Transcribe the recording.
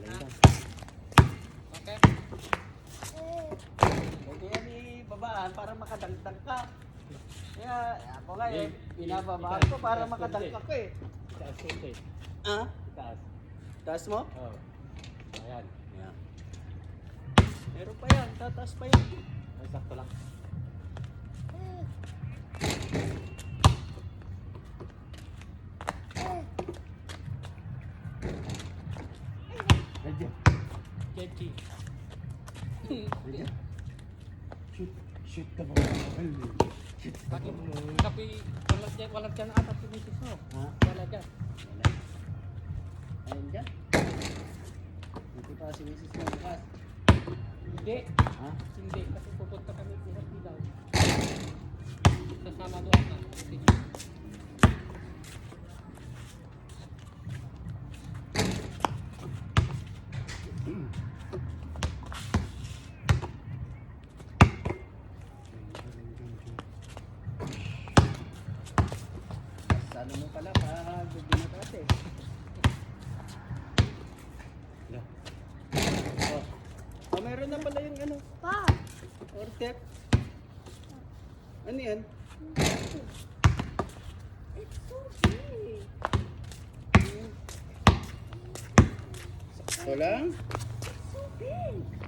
Okay. Huwag yan ibabaan para makadagdag ka. Kaya ako nga eh, binababaan ko para makadagdag ko eh. Itaas ito eh. Ah? Itaas. Taas mo? Oo. Ayan. Yeah. Meron pa yan, tataas pa yan. Ay, sakto lang. Medyo. Chechi. Medyo. Shoot ka ba? Shoot ka Bakit ba? kapi walang dyan atat si misis mo? Ha? Wala dyan. Wala. Ayun dyan. Hindi pa si Mrs. mo bukas. Hindi. Ha? Hindi. Kasi pupunta kami sa hospital. Kasama doon na. Salo mo pala para bubinatas eh. Yeah. Oh. Oh, meron na pala yung ano. Pa! Ortep. Ano yan? It's so big! Sakto lang. So big!